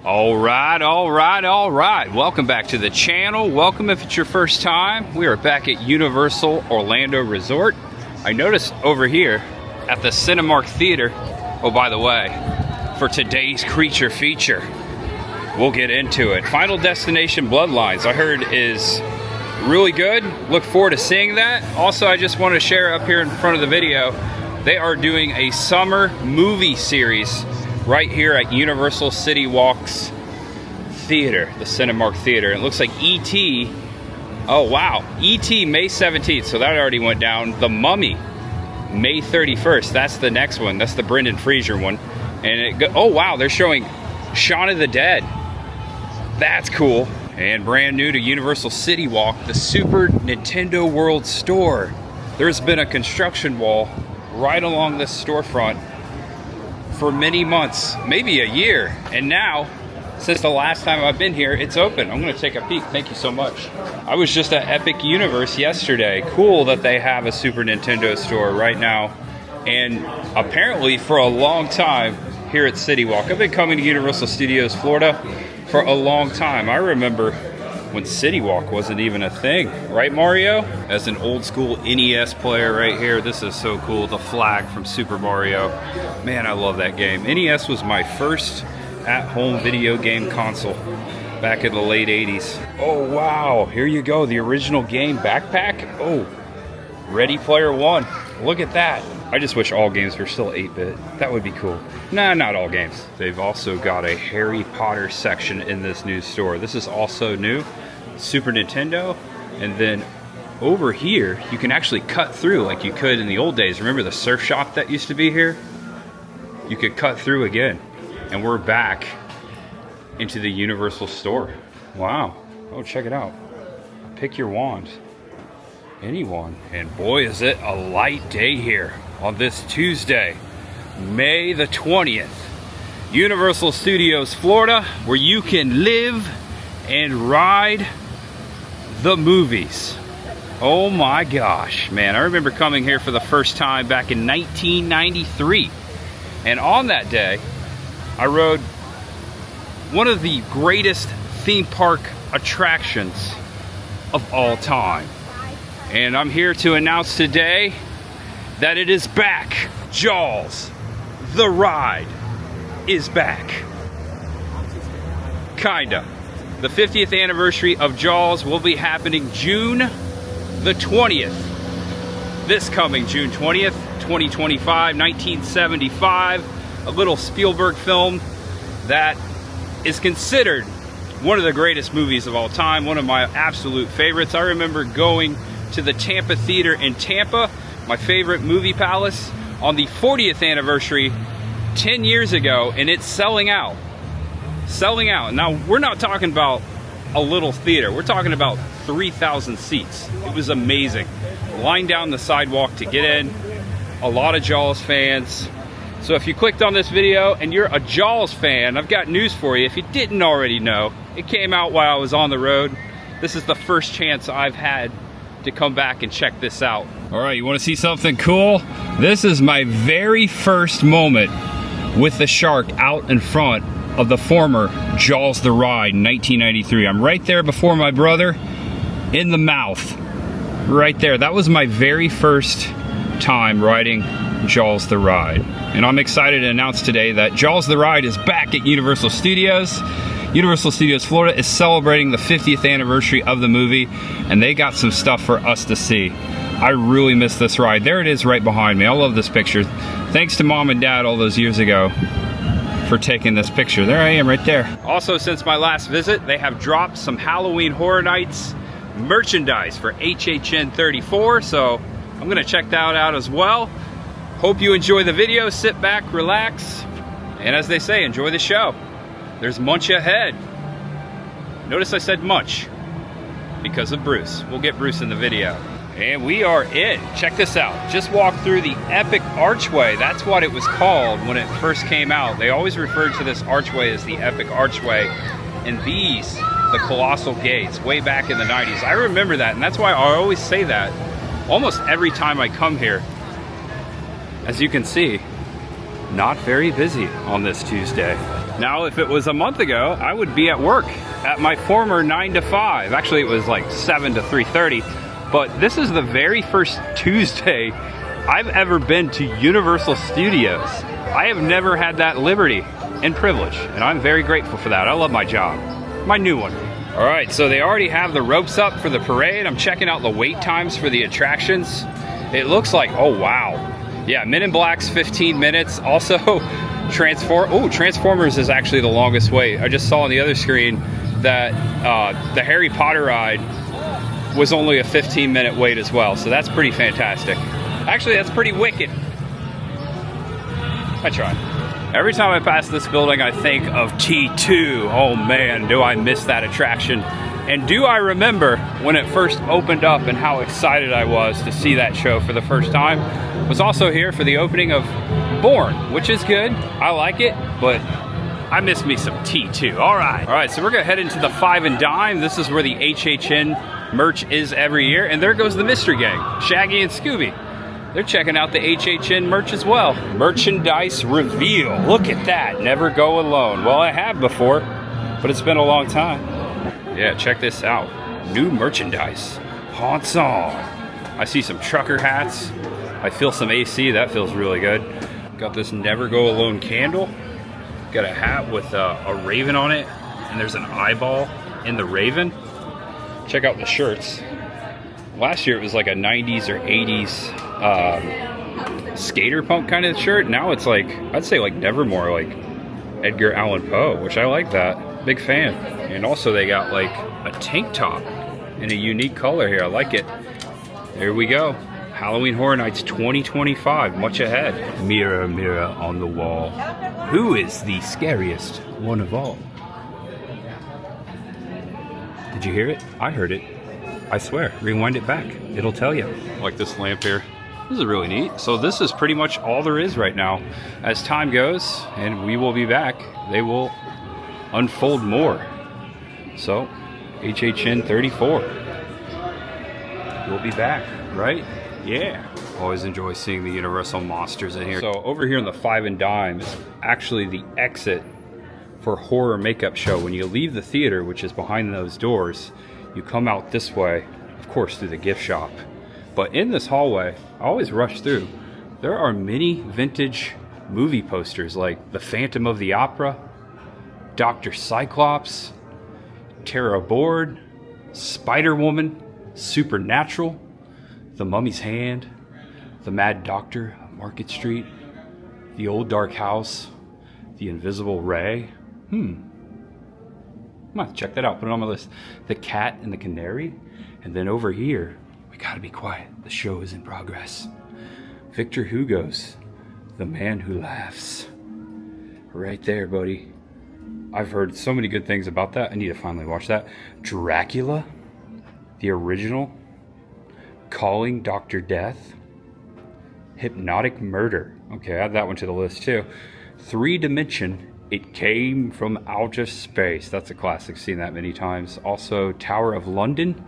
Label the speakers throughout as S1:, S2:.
S1: All right. Welcome back to the channel. Welcome if it's your first time. We are back at Universal Orlando Resort. I noticed over here at the Cinemark Theater, oh, by the way, for today's creature feature, we'll get into it. Final Destination Bloodlines, I heard, is really good. Look forward to seeing that. Also, I just want to share up here in front of the video, they are doing a summer movie series right here at Universal CityWalk's theater, the Cinemark Theater. It looks like E.T. Oh wow, E.T. May 17th, so that already went down. The Mummy, May 31st. That's the next one. That's the Brendan Fraser one. And oh wow, they're showing Shaun of the Dead. That's cool. And brand new to Universal CityWalk, the Super Nintendo World Store. There's been a construction wall right along this storefront for many months, maybe a year, and now, since the last time I've been here, it's open. I'm gonna take a peek. Thank you so much. I was just at Epic Universe yesterday. Cool that they have a Super Nintendo store right now, and apparently for a long time here at CityWalk. I've been coming to Universal Studios Florida for a long time. I remember when CityWalk wasn't even a thing, right, Mario? As an old school NES player right here, this is so cool. The flag from Super Mario. Man, I love that game. NES was my first at-home video game console back in the late 80s. Oh, wow. Here you go. The original game backpack. Oh, Ready Player One. Look at that. I just wish all games were still 8-bit. That would be cool. Nah, not all games. They've also got a Harry Potter section in this new store. This is also new. Super Nintendo. And then over here, you can actually cut through like you could in the old days. Remember the surf shop that used to be here? You could cut through again. And we're back into the Universal store. Wow. Oh, check it out. Pick your wand. Any wand. And boy, is it a light day here on this Tuesday, May the 20th. Universal Studios Florida, where you can live and ride the movies. Oh my gosh, man. I remember coming here for the first time back in 1993. And on that day, I rode one of the greatest theme park attractions of all time. And I'm here to announce today that it is back. Jaws, the ride, is back. Kinda. The 50th anniversary of Jaws will be happening June the 20th. This coming June 20th, 2025, 1975. A little Spielberg film that is considered one of the greatest movies of all time. One of my absolute favorites. I remember going to the Tampa Theater in Tampa, my favorite movie palace, on the 40th anniversary 10 years ago, and it's selling out. Selling out. Now, we're not talking about a little theater. We're talking about 3,000 seats. It was amazing. Line down the sidewalk to get in. A lot of Jaws fans. So if you clicked on this video and you're a Jaws fan, I've got news for you. If you didn't already know, it came out while I was on the road. This is the first chance I've had to come back and check this out. All right, you want to see something cool? This is my very first moment with the shark out in front of the former Jaws the Ride in 1993. I'm right there before my brother, in the mouth. Right there. That was my very first time riding Jaws the Ride. And I'm excited to announce today that Jaws the Ride is back at Universal Studios. Universal Studios Florida is celebrating the 50th anniversary of the movie, and they got some stuff for us to see. I really miss this ride. There it is right behind me. I love this picture. Thanks to Mom and Dad all those years ago for taking this picture. There I am right there. Also, since my last visit, they have dropped some Halloween Horror Nights merchandise for HHN 34, so I'm gonna check that out as well. Hope you enjoy the video. Sit back, relax, and as they say, enjoy the show. There's munch ahead. Notice I said munch because of Bruce. We'll get Bruce in the video. And we are in. Check this out. Just walked through the Epic Archway. That's what it was called when it first came out. They always referred to this archway as the Epic Archway. And these, the Colossal Gates, way back in the 90s. I remember that, and that's why I always say that almost every time I come here. As you can see, not very busy on this Tuesday. Now, if it was a month ago, I would be at work at my former 9 to 5. Actually, it was like 7 to 3:30. But this is the very first Tuesday I've ever been to Universal Studios. I have never had that liberty and privilege, and I'm very grateful for that. I love my job, my new one. All right, so they already have the ropes up for the parade. I'm checking out the wait times for the attractions. It looks like, oh wow. Yeah, Men in Black's 15 minutes. Also, Transformers is actually the longest wait. I just saw on the other screen that the Harry Potter ride was only a 15-minute wait as well, so that's pretty fantastic. Actually, that's pretty wicked. I tried. Every time I pass this building, I think of T2. Oh man, do I miss that attraction. And do I remember when it first opened up and how excited I was to see that show for the first time. Was also here for the opening of Born, which is good. I like it, but I miss me some T2. All right, so we're gonna head into the Five and Dime. This is where the HHN merch is every year. And there goes the Mystery Gang, Shaggy and Scooby. They're checking out the HHN merch as well. Merchandise reveal. Look at that. Never go alone. Well, I have before, but it's been a long time. Yeah, check this out. New merchandise. Haunts on. I see some trucker hats. I feel some AC. That feels really good. Got this Never Go Alone candle. Got a hat with a raven on it. And there's an eyeball in the raven. Check out the shirts. Last year it was like a 90s or 80s skater punk kind of shirt. Now it's like, I'd say like Nevermore, like Edgar Allan Poe, which I like that. Big fan. And also they got like a tank top in a unique color here. I like it. There we go. Halloween Horror Nights 2025, much ahead. Mirror, mirror on the wall, who is the scariest one of all? Did you hear it? I heard it. I swear. Rewind it back. It'll tell you. Like this lamp here. This is really neat. So this is pretty much all there is right now. As time goes, and we will be back, they will unfold more. So, HHN 34. We'll be back, right? Yeah. Always enjoy seeing the Universal monsters in here. So over here in the Five and Dime is actually the exit for horror makeup show. When you leave the theater, which is behind those doors, you come out this way, of course, through the gift shop. But in this hallway, I always rush through. There are many vintage movie posters like The Phantom of the Opera, Dr. Cyclops, Terror Aboard, Spider-Woman, Supernatural, The Mummy's Hand, The Mad Doctor, Market Street, The Old Dark House, The Invisible Ray. I'm gonna have to check that out, put it on my list. The Cat and the Canary. And then over here, we gotta be quiet, the show is in progress. Victor Hugo's The Man Who Laughs. Right there, buddy. I've heard so many good things about that. I need to finally watch that. Dracula, the original. Calling Dr. Death. Hypnotic Murder. Okay, add that one to the list too. 3-Dimension. It Came from Outer Space. That's a classic, seen that many times. Also, Tower of London.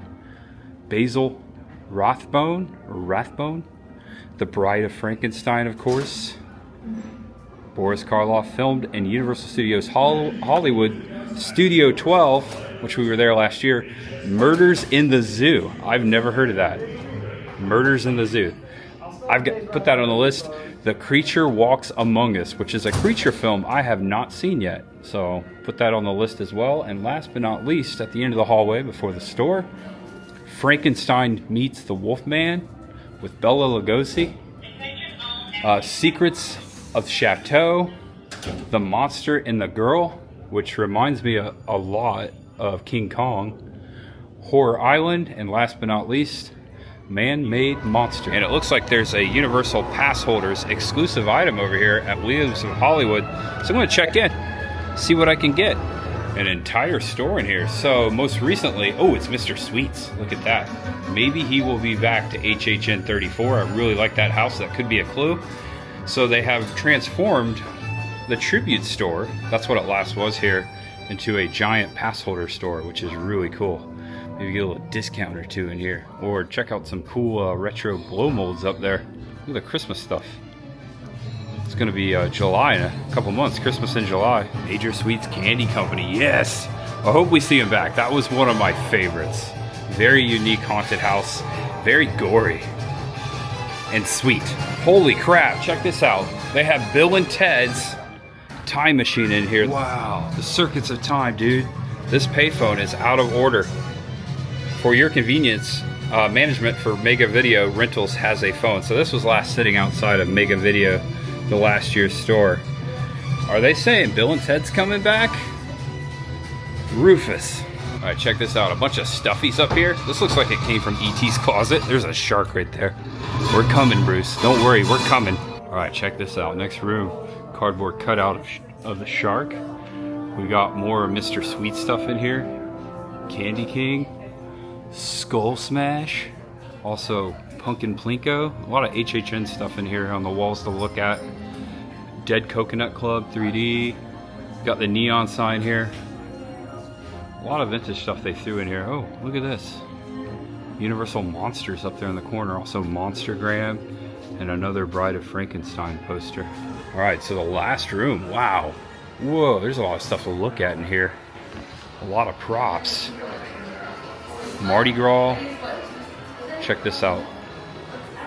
S1: Basil Rathbone. The Bride of Frankenstein, of course. Boris Karloff filmed in Universal Studios Hollywood Studio 12, which we were there last year. Murders in the Zoo. I've never heard of that. Murders in the Zoo. Put that on the list. The Creature Walks Among Us, which is a creature film I have not seen yet. So put that on the list as well. And last but not least, at the end of the hallway before the store, Frankenstein Meets the Wolfman with Bela Lugosi. Secrets of Chateau, The Monster and the Girl, which reminds me a lot of King Kong. Horror Island, and last but not least, Man-Made Monster. And it looks like there's a Universal Pass Holders exclusive item over here at Williams of Hollywood. So I'm going to check in, see what I can get. An entire store in here. So most recently, oh, it's Mr. Sweets. Look at that. Maybe he will be back to HHN 34. I really like that house. That could be a clue. So they have transformed the Tribute store, that's what it last was here, into a giant pass holder store, which is really cool. Maybe get a little discount or two in here. Or check out some cool retro glow molds up there. Look at the Christmas stuff. It's gonna be July in a couple months, Christmas in July. Major Sweets Candy Company, yes! I hope we see him back. That was one of my favorites. Very unique haunted house, very gory and sweet. Holy crap, check this out. They have Bill and Ted's Time Machine in here. Wow, the Circuits of Time, dude. This payphone is out of order. For your convenience, management for Mega Video Rentals has a phone. So this was last sitting outside of Mega Video, the last year's store. Are they saying Bill and Ted's coming back? Rufus. All right, check this out. A bunch of stuffies up here. This looks like it came from E.T.'s closet. There's a shark right there. We're coming, Bruce. Don't worry, we're coming. All right, check this out. Next room, cardboard cutout of the shark. We got more Mr. Sweet stuff in here. Candy King, Skull Smash, also Pumpkin Plinko. A lot of HHN stuff in here on the walls to look at. Dead Coconut Club 3D. Got the neon sign here. A lot of vintage stuff they threw in here. Oh, look at this. Universal Monsters up there in the corner. Also Monstergram and another Bride of Frankenstein poster. All right, so the last room. Wow. Whoa, there's a lot of stuff to look at in here. A lot of props. Mardi Gras. Check this out.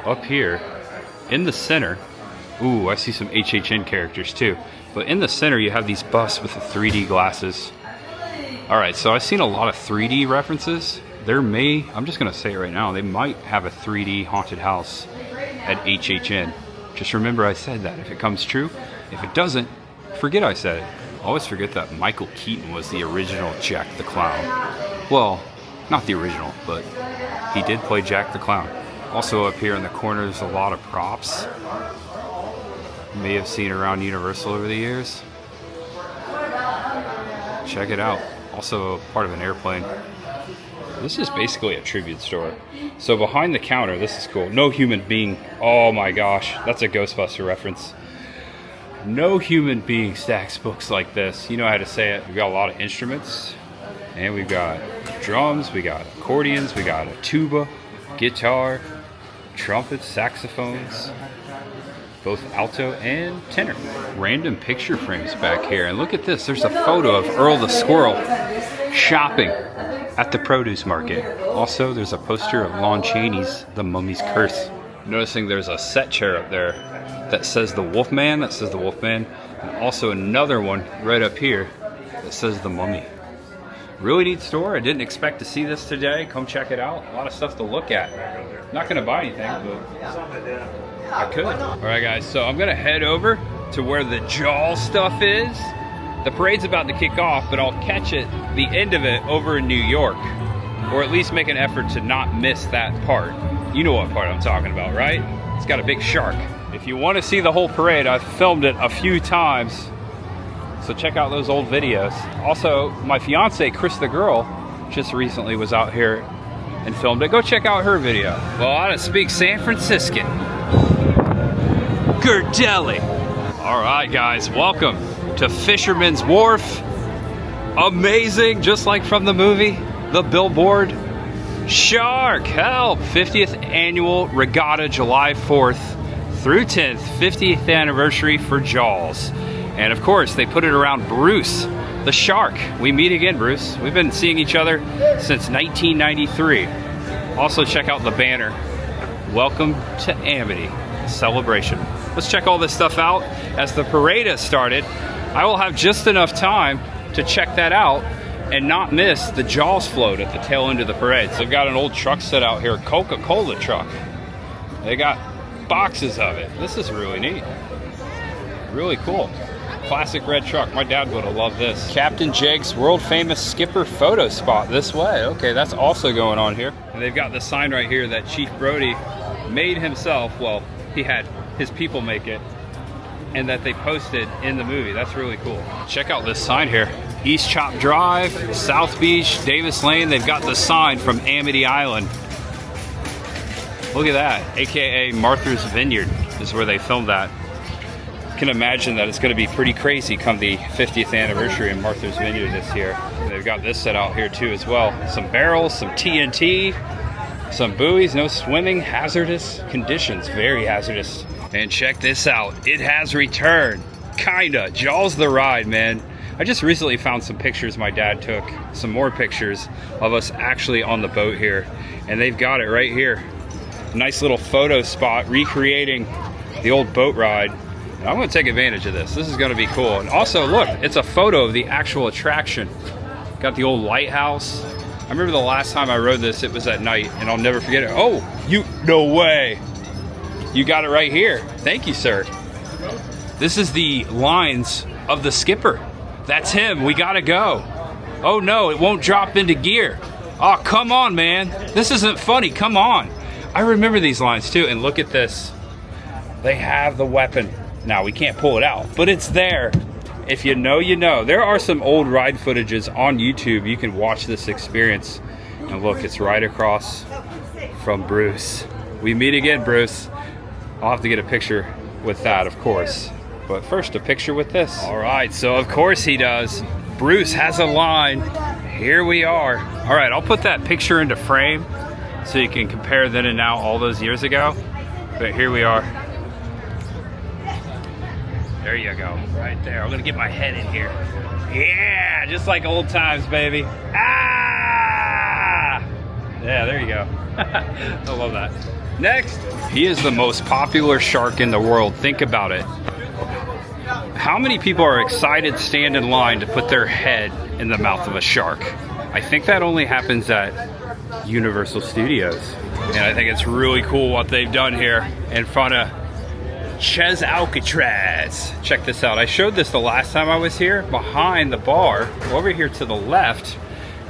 S1: Up here, in the center. Ooh, I see some HHN characters too. But in the center, you have these busts with the 3D glasses. All right, so I've seen a lot of 3D references. There may, I'm just gonna say it right now, they might have a 3D haunted house at HHN. Just remember I said that. If it comes true, if it doesn't, forget I said it. Always forget that Michael Keaton was the original Jack the Clown. Well, not the original, but he did play Jack the Clown. Also up here in the corner, there's a lot of props. You may have seen around Universal over the years. Check it out. Also part of an airplane. This is basically a tribute store. So behind the counter, this is cool. No human being, oh my gosh, that's a Ghostbuster reference. No human being stacks books like this. You know how to say it. We've got a lot of instruments. And we've got drums, we got accordions, we got a tuba, guitar, trumpets, saxophones, both alto and tenor. Random picture frames back here. And look at this, there's a photo of Earl the Squirrel shopping at the produce market. Also, there's a poster of Lon Chaney's The Mummy's Curse. Noticing there's a set chair up there that says the Wolfman, and also another one right up here that says the Mummy. Really neat store. I didn't expect to see this today. Come check it out. A lot of stuff to look at. Not gonna buy anything, but I could. All right, guys, so I'm gonna head over to where the Jaws stuff is. The parade's about to kick off, but I'll catch it, the end of it, over in New York. Or at least make an effort to not miss that part. You know what part I'm talking about, right? It's got a big shark. If you want to see the whole parade, I've filmed it a few times. So check out those old videos. Also, my fiance, Chris the Girl, just recently was out here and filmed it. Go check out her video. Well, I don't speak San Franciscan. Gerdelli. All right, guys, welcome to Fisherman's Wharf. Amazing, just like from the movie, the billboard. Shark, help! 50th annual regatta, July 4th through 10th, 50th anniversary for Jaws. And of course, they put it around Bruce, the shark. We meet again, Bruce. We've been seeing each other since 1993. Also, check out the banner. Welcome to Amity Celebration. Let's check all this stuff out. As the parade has started, I will have just enough time to check that out and not miss the Jaws float at the tail end of the parade. So they've got an old truck set out here, Coca-Cola truck. They got boxes of it. This is really neat. Really cool. Classic red truck. My dad would have loved this. Captain Jake's world famous skipper photo spot this way. Okay, that's also going on here. And they've got the sign right here that Chief Brody made himself. Well, he had his people make it, and that they posted in the movie. That's really cool. Check out this sign here. East Chop Drive, South Beach, Davis Lane. They've got the sign from Amity Island. Look at that, AKA Martha's Vineyard is where they filmed that. Can imagine that it's going to be pretty crazy come the 50th anniversary in Martha's Vineyard this year. And they've got this set out here too as well. Some barrels, some TNT, some buoys, no swimming, hazardous conditions, very hazardous. And check this out, it has returned. Kinda. Jaws the ride, man. I just recently found some pictures my dad took, some more pictures of us actually on the boat here, and they've got it right here. Nice little photo spot recreating the old boat ride. And I'm gonna take advantage of this. This is gonna be cool. And also, look, it's a photo of the actual attraction. Got the old lighthouse. I remember the last time I rode this, it was at night, and I'll never forget it. Oh, no way. You got it right here. Thank you, sir. This is the lines of the skipper. That's him. We gotta go. Oh no, it won't drop into gear. Oh, come on, man. This isn't funny. Come on. I remember these lines too, and look at this. They have the weapon. Now, we can't pull it out, but it's there. If you know, you know. There are some old ride footages on YouTube. You can watch this experience. And look, it's right across from Bruce. We meet again, Bruce. I'll have to get a picture with that, of course. But first, a picture with this. All right, so of course he does. Bruce has a line. Here we are. All right, I'll put that picture into frame so you can compare then and now all those years ago. But here we are. There you go, right there. I'm gonna get my head in here. Yeah, just like old times, baby. Ah! Yeah, there you go. I love that. Next, he is the most popular shark in the world. Think about it. How many people are excited to stand in line to put their head in the mouth of a shark? I think that only happens at Universal Studios. And I think it's really cool what they've done here in front of Ches Alcatraz. Check this out. I showed this the last time I was here. Behind the bar, over here to the left,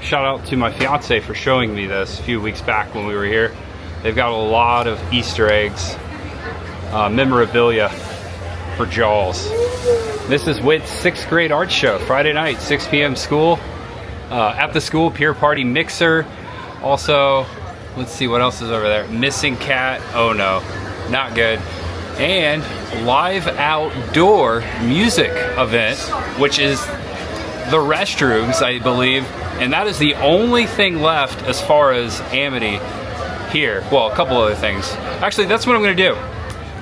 S1: shout out to my fiance for showing me this a few weeks back when we were here. They've got a lot of Easter eggs, memorabilia for Jaws. This is Witt's 6th grade art show, Friday night, 6 p.m. school. At the school, Pier Party Mixer. Also, let's see what else is over there. Missing Cat. Oh no, not good. And live outdoor music event, which is the restrooms, I believe. And that is the only thing left as far as Amity here. Well, a couple other things. Actually, that's what I'm gonna do.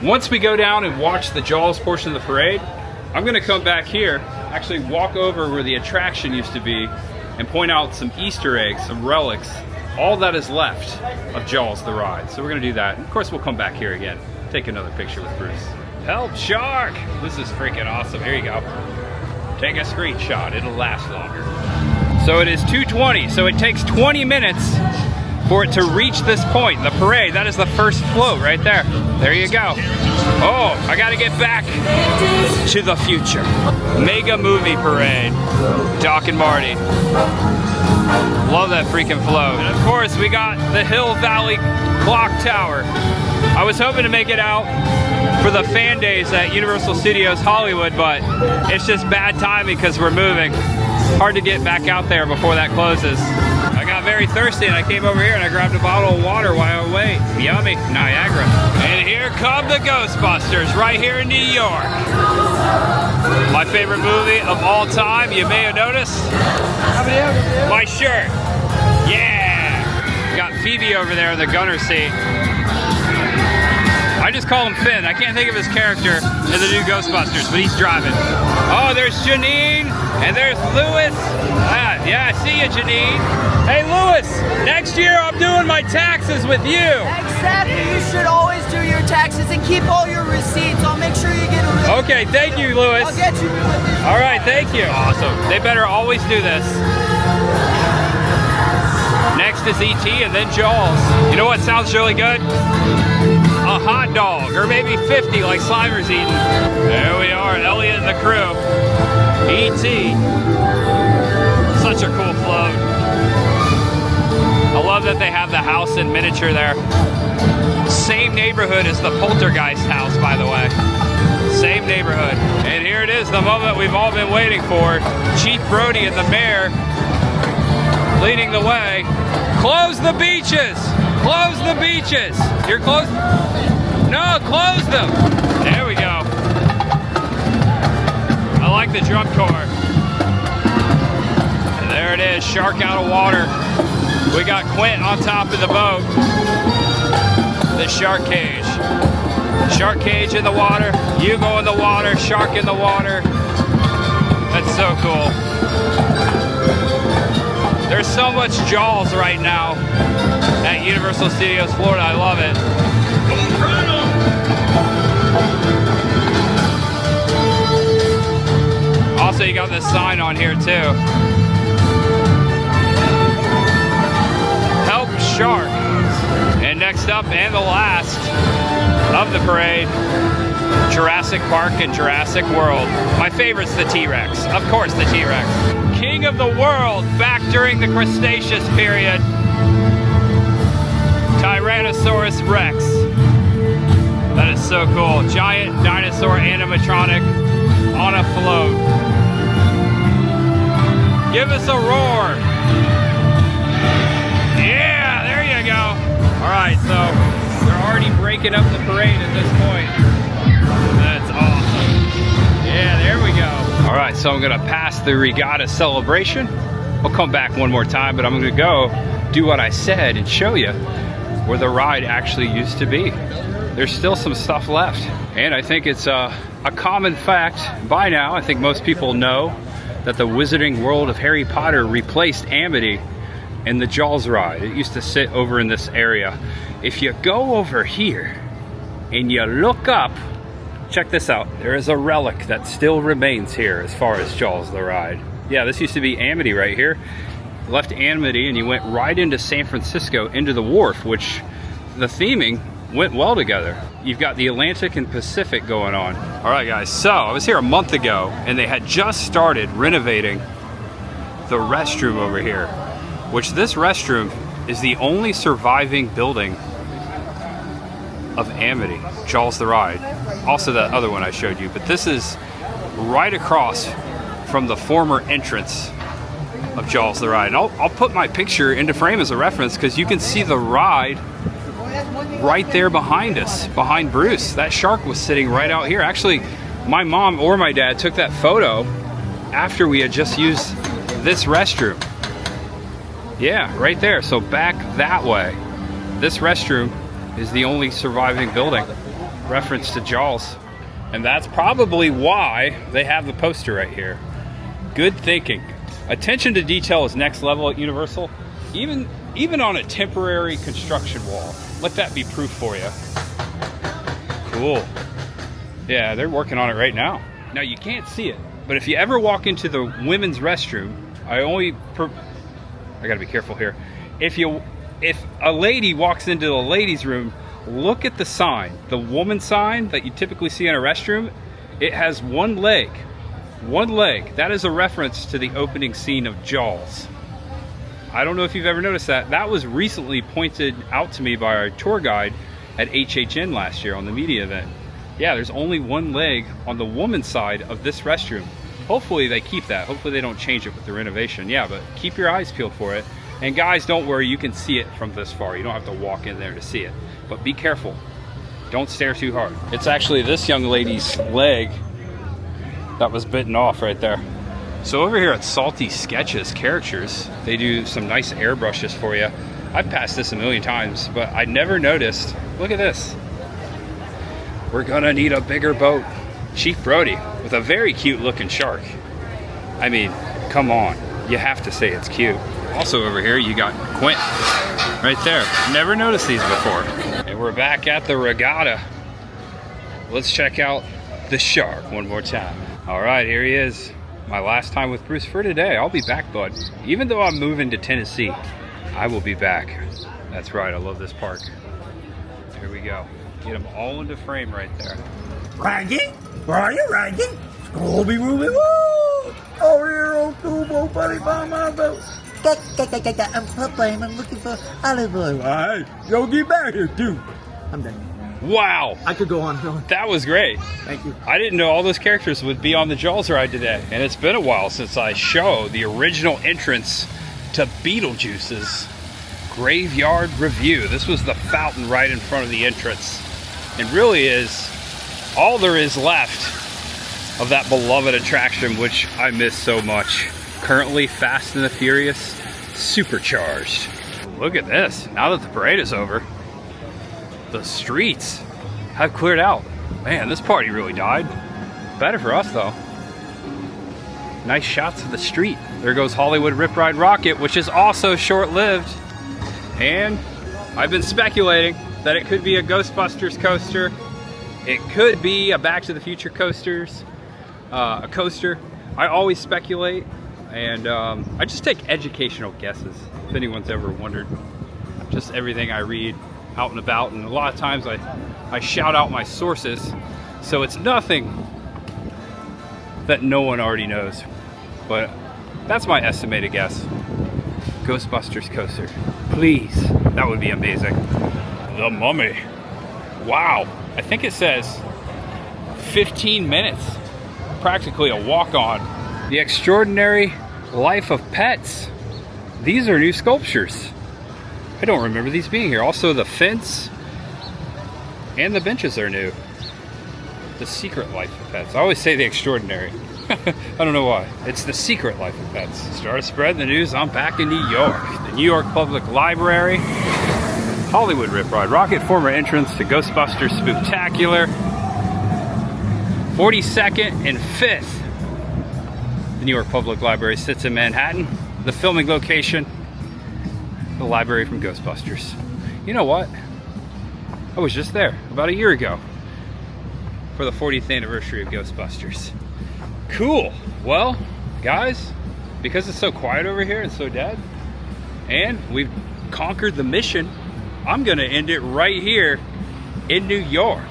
S1: Once we go down and watch the Jaws portion of the parade, I'm gonna come back here, actually walk over where the attraction used to be and point out some Easter eggs, some relics, all that is left of Jaws the ride. So we're gonna do that. And of course, we'll come back here again, take another picture with Bruce. Help, shark! This is freaking awesome. Here you go. Take a screenshot, it'll last longer. So it is 2:20, so it takes 20 minutes for it to reach this point, the parade. That is the first float right there. There you go. Oh, I gotta get back to the future. Mega movie parade. Doc and Marty. Love that freaking float. And of course, we got the Hill Valley Clock Tower. I was hoping to make it out for the fan days at Universal Studios Hollywood, but it's just bad timing because we're moving. Hard to get back out there before that closes. I got very thirsty and I came over here and I grabbed a bottle of water while I wait. Yummy, Niagara. And here come the Ghostbusters right here in New York. My favorite movie of all time, you may have noticed. My shirt. Yeah. Got Phoebe over there in the gunner seat. I just call him Finn. I can't think of his character in the new Ghostbusters, but he's driving. Oh, there's Janine, and there's Lewis. Yeah, I see you, Janine. Hey, Lewis, next year I'm doing my taxes with you.
S2: Exactly. You should always do your taxes and keep all your receipts. I'll make sure you get a receipt.
S1: Okay, thank you, Lewis.
S2: I'll get you one.
S1: All right, thank you. Awesome. They better always do this. Next is E.T. and then Jaws. You know what sounds really good? A hot dog, or maybe 50 like Slimer's eating. There we are, Elliot and the crew. E.T. Such a cool float. I love that they have the house in miniature there. Same neighborhood as the Poltergeist house, by the way. Same neighborhood. And here it is, the moment we've all been waiting for. Chief Brody and the mayor leading the way. Close the beaches! Close the beaches! You're closed? No, close them! There we go. I like the drum corps. And there it is, shark out of water. We got Quint on top of the boat. The shark cage. Shark cage in the water, you go in the water, shark in the water. That's so cool. There's so much Jaws right now at Universal Studios Florida. I love it. Also, you got this sign on here too. Help Shark. And next up, and the last of the parade, Jurassic Park and Jurassic World. My favorite's the T-Rex. Of course, the T-Rex. King of the world, back during the Cretaceous period. Tyrannosaurus Rex. That is so cool. Giant dinosaur animatronic on a float. Give us a roar. Yeah, there you go. All right, so they're already breaking up the parade at this point. That's awesome. Yeah, there we go. All right, so I'm gonna pass the regatta celebration. I'll come back one more time, but I'm gonna go do what I said and show you where the ride actually used to be. There's still some stuff left. And I think it's a common fact by now. I think most people know that the Wizarding World of Harry Potter replaced Amity in the Jaws ride. It used to sit over in this area. If you go over here and you look up, check this out. There is a relic that still remains here as far as Jaws the ride. Yeah, this used to be Amity right here. Left Amity and you went right into San Francisco, into the wharf, which the theming went well together. You've got the Atlantic and Pacific going on. All right, guys, so I was here a month ago and they had just started renovating the restroom over here, which this restroom is the only surviving building of Amity, Jaws the ride. Also that other one I showed you, but this is right across from the former entrance of Jaws the ride. And I'll put my picture into frame as a reference because you can see the ride right there behind us, behind Bruce. That shark was sitting right out here. Actually, my mom or my dad took that photo after we had just used this restroom. Yeah, right there. So back that way. This restroom is the only surviving building. Reference to Jaws. And that's probably why they have the poster right here. Good thinking. Attention to detail is next level at Universal. Even on a temporary construction wall. Let that be proof for you. Cool. Yeah, they're working on it right now. Now you can't see it, but if you ever walk into the women's restroom, I gotta be careful here. If a lady walks into the ladies' room, look at the sign. The woman sign that you typically see in a restroom, it has one leg. One leg. That is a reference to the opening scene of Jaws. I don't know if you've ever noticed that. That was recently pointed out to me by our tour guide at HHN last year on the media event. Yeah, there's only one leg on the woman's side of this restroom. Hopefully they keep that. Hopefully they don't change it with the renovation. Yeah, but keep your eyes peeled for it. And guys, don't worry, you can see it from this far. You don't have to walk in there to see it. But be careful. Don't stare too hard. It's actually this young lady's leg that was bitten off right there. So over here at Salty Sketches Characters, they do some nice airbrushes for you. I've passed this a million times, but I never noticed. Look at this. We're gonna need a bigger boat. Chief Brody with a very cute looking shark. I mean, come on. You have to say it's cute. Also over here, you got Quint right there. Never noticed these before. And we're back at the regatta. Let's check out the shark one more time. All right, here he is. My last time with Bruce for today. I'll be back, bud. Even though I'm moving to Tennessee, I will be back. That's right, I love this park. Here we go. Get them all into frame right there.
S3: Ranking? Where are you, Ranking? Scooby Wooby Woo! Over here, old Tubo, buddy, by my boat. I'm Popeye, I'm looking for olive oil. Alright, yo, get back here, dude. I'm done.
S1: Wow.
S3: I could go on.
S1: That was great.
S3: Thank you.
S1: I didn't know all those characters would be on the Jaws ride today. And it's been a while since I show the original entrance to Beetlejuice's Graveyard Review. This was the fountain right in front of the entrance. It really is all there is left of that beloved attraction, which I miss so much. Currently Fast and the Furious Supercharged. Look at this. Now that the parade is over, the streets have cleared out. Man, this party really died. Better for us though. Nice shots of the street. There goes Hollywood Rip Ride Rocket, which is also short-lived. And I've been speculating that it could be a Ghostbusters coaster. It could be a Back to the Future a coaster. I always speculate, and I just take educational guesses, if anyone's ever wondered. Just everything I read out and about, and a lot of times I shout out my sources, so it's nothing that no one already knows. But that's my estimated guess. Ghostbusters coaster. Please, that would be amazing. The Mummy. Wow, I think it says 15 minutes. Practically a walk-on. The Extraordinary Life of Pets. These are new sculptures. I don't remember these being here. Also the fence and the benches are new. The Secret Life of Pets. I always say the Extraordinary. I don't know why. It's the Secret Life of Pets. Start spreading the news. I'm back in New York. The New York Public Library. Hollywood Rip Ride Rocket, former entrance to Ghostbusters Spooktacular. 42nd and 5th. The New York Public Library sits in Manhattan. The filming location, the library from Ghostbusters. You know what? I was just there about a year ago for the 40th anniversary of Ghostbusters. Cool. Well, guys, because it's so quiet over here and so dead, and we've conquered the mission, I'm gonna end it right here in New York.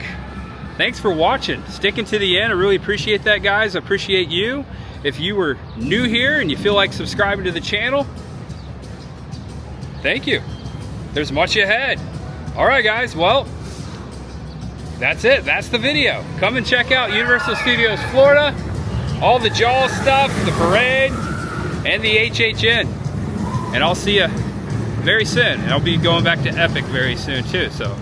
S1: Thanks for watching, sticking to the end. I really appreciate that, guys. I appreciate you. If you were new here and you feel like subscribing to the channel, thank you. There's much ahead. All right, guys, well, that's it. That's the video. Come and check out Universal Studios Florida, all the Jaws stuff, the parade, and the HHN. And I'll see you very soon. And I'll be going back to Epic very soon too, so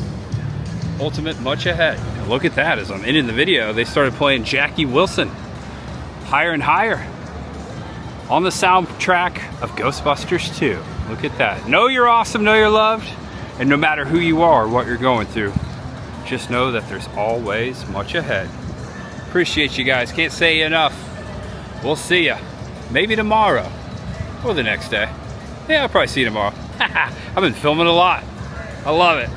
S1: ultimate much ahead. Look at that, as I'm ending the video, they started playing Jackie Wilson, Higher and Higher, on the soundtrack of Ghostbusters 2. Look at that. Know you're awesome, know you're loved, and no matter who you are or what you're going through, just know that there's always much ahead. Appreciate you guys, can't say enough. We'll see ya, maybe tomorrow, or the next day. Yeah, I'll probably see you tomorrow. I've been filming a lot. I love it.